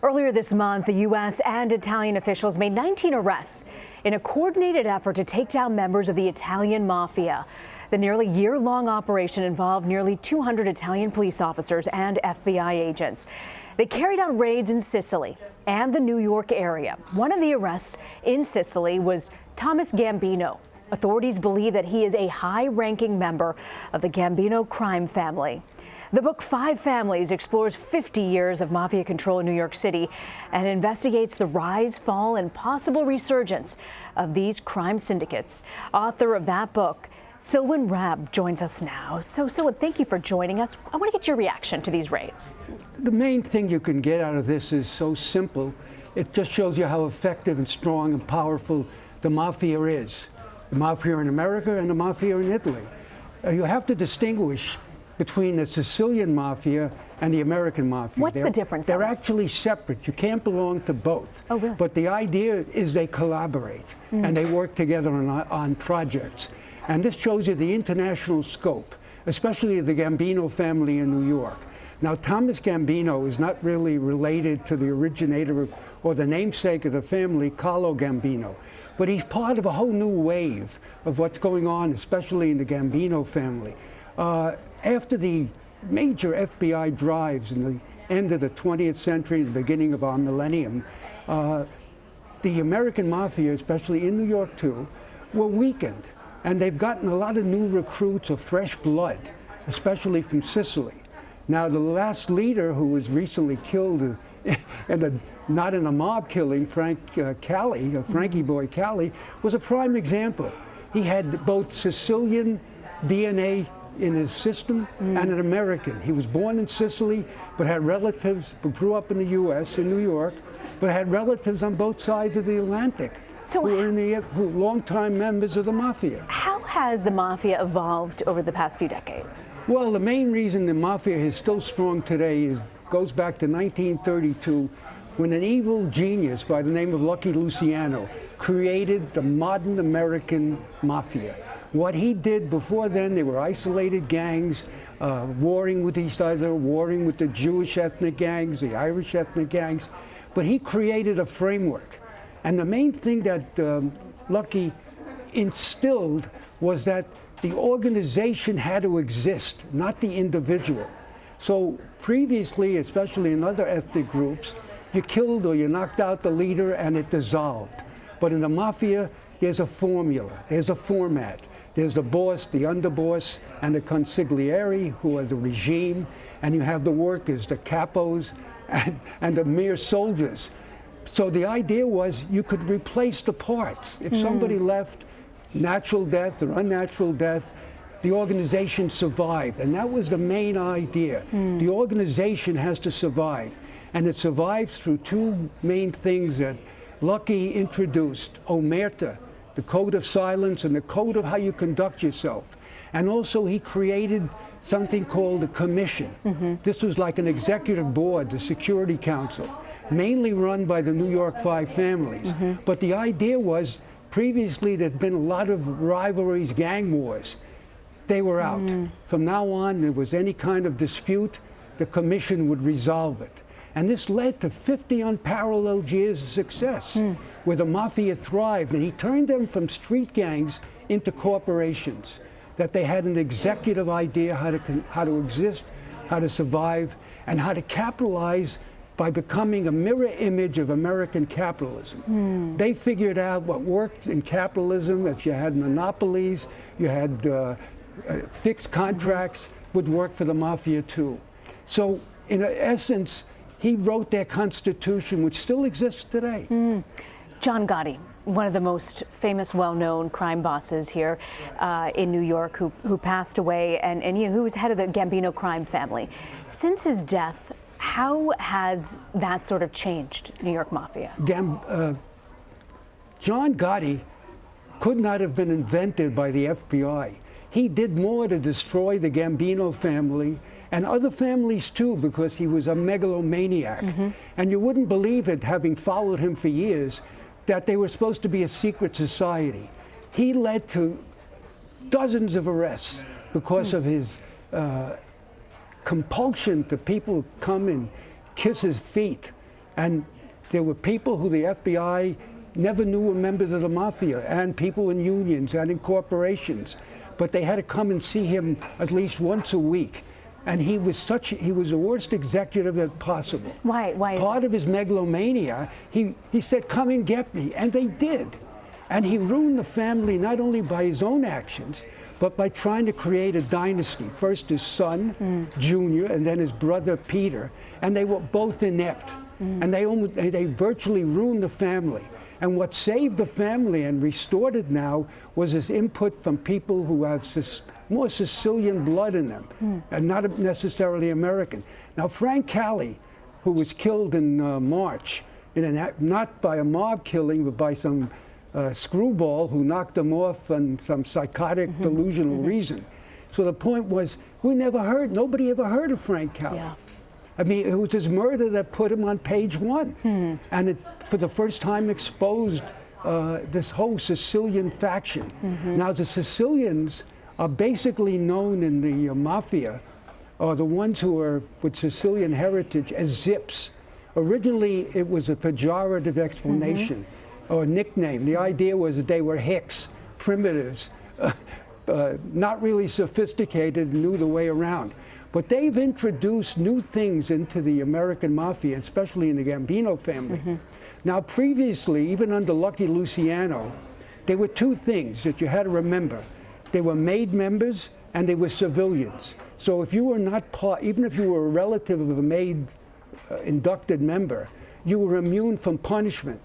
Earlier this month, the U.S. and Italian officials made 19 arrests in a coordinated effort to take down members of the Italian Mafia. The nearly year-long operation involved nearly 200 Italian police officers and FBI agents. They carried out raids in Sicily and the New York area. One of the arrests in Sicily was Thomas Gambino. Authorities believe that he is a high-ranking member of the Gambino crime family. The book Five Families explores 50 years of mafia control in New York City and investigates the rise, fall, and possible resurgence of these crime syndicates. Author of that book, Selwyn Raab, joins us now. So, Selwyn, thank you for joining us. I want to get your reaction to these raids. The main thing you can get out of this is so simple. It just shows you how effective and strong and powerful the mafia is. The mafia in America and the mafia in Italy. You have to distinguish between the Sicilian mafia and the American mafia. What's the difference? They're actually separate. You can't belong to both. Oh, really? But the idea is they collaborate and they work together on projects. And this shows you the international scope, especially the Gambino family in New York. Now, Thomas Gambino is not really related to the originator or the namesake of the family, Calley Gambino. But he's part of a whole new wave of what's going on, especially in the Gambino family. After the major FBI drives in the end of the 20th century, the beginning of our millennium, the American mafia, especially in New York too, were weakened. And they've gotten a lot of new recruits of fresh blood, especially from Sicily. Now, the last leader who was recently killed, not in a mob killing, Calley, Frankie Boy Calley, was a prime example. He had both Sicilian DNA in his system and an American. He was born in Sicily, but had relatives who grew up in the U.S., in New York, but had relatives on both sides of the Atlantic who were longtime members of the mafia. How has the mafia evolved over the past few decades? Well, the main reason the mafia is still strong today goes back to 1932, when an evil genius by the name of Lucky Luciano created the modern American mafia. What he did before then, they were isolated gangs, warring with each other, warring with the Jewish ethnic gangs, the Irish ethnic gangs. But he created a framework. And the main thing that Lucky instilled was that the organization had to exist, not the individual. So previously, especially in other ethnic groups, you killed or you knocked out the leader and it dissolved. But in the mafia, there's a formula, there's a format. There's the boss, the underboss, and the consigliere, who are the regime, and you have the workers, the capos, and the mere soldiers. So the idea was you could replace the parts. If somebody left, natural death or unnatural death, the organization survived, and that was the main idea. The organization has to survive, and it survives through two main things that Lucky introduced: omerta, the code of silence, and the code of how you conduct yourself. And also he created something called a commission. This was like an executive board, the Security Council, mainly run by the New York Five Families. But the idea was, previously there'd been a lot of rivalries, gang wars. They were out. From now on, there was any kind of dispute, the commission would resolve it. And this led to 50 unparalleled years of success, where the mafia thrived. And he turned them from street gangs into corporations, that they had an executive idea how to exist, how to survive, and how to capitalize by becoming a mirror image of American capitalism. They figured out what worked in capitalism. If you had monopolies, you had fixed contracts, would work for the mafia too. So in essence, he wrote their constitution, which still exists today. John Gotti, one of the most famous, well-known crime bosses here in New York, who passed away, and who was head of the Gambino crime family. Since his death, how has that sort of changed New York Mafia? John Gotti could not have been invented by the FBI. He did more to destroy the Gambino family and other families too, because he was a megalomaniac. And you wouldn't believe it, having followed him for years, that they were supposed to be a secret society. He led to dozens of arrests because of his compulsion to people come and kiss his feet. And there were people who the FBI never knew were members of the Mafia, and people in unions and in corporations. But they had to come and see him at least once a week. And he was the worst executive possible. Why? Part of his megalomania, he said, come and get me, and they did. And he ruined the family not only by his own actions, but by trying to create a dynasty. First his son, Junior, and then his brother, Peter. And they were both inept. And they virtually ruined the family. And what saved the family and restored it now was his input from people who have more Sicilian blood in them, and not necessarily American. Now, Frank Calley, who was killed in March, not by a mob killing, but by some screwball who knocked him off on some psychotic, delusional reason. So the point was, nobody ever heard of Frank Calley. Yeah. I mean, it was his murder that put him on page one. And it, for the first time, exposed this whole Sicilian faction. Now, the Sicilians are basically known in the Mafia, or the ones who are with Sicilian heritage, as Zips. Originally, it was a pejorative explanation or nickname. The idea was that they were hicks, primitives, not really sophisticated, knew the way around. But they've introduced new things into the American Mafia, especially in the Gambino family. Now, previously, even under Lucky Luciano, there were two things that you had to remember. They were made members and they were civilians. So if you were not part, even if you were a relative of a made inducted member, you were immune from punishment.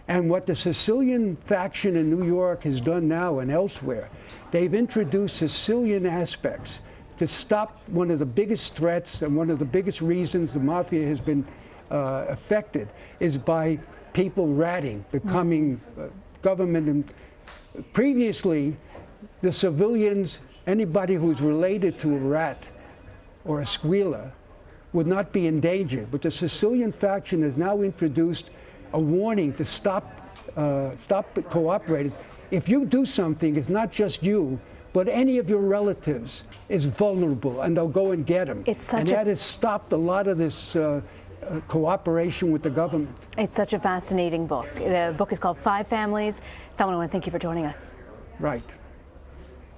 And what the Sicilian faction in New York has done now and elsewhere, they've introduced Sicilian aspects to stop one of the biggest threats, and one of the biggest reasons the Mafia has been affected is by people ratting, becoming government. And previously, the civilians, anybody who's related to a rat or a squealer, would not be in danger. But the Sicilian faction has now introduced a warning to stop cooperating. If you do something, it's not just you, but any of your relatives is vulnerable, and they'll go and get them. And that has stopped a lot of this cooperation with the government. It's such a fascinating book. The book is called Five Families. Selwyn, I want to thank you for joining us. Right.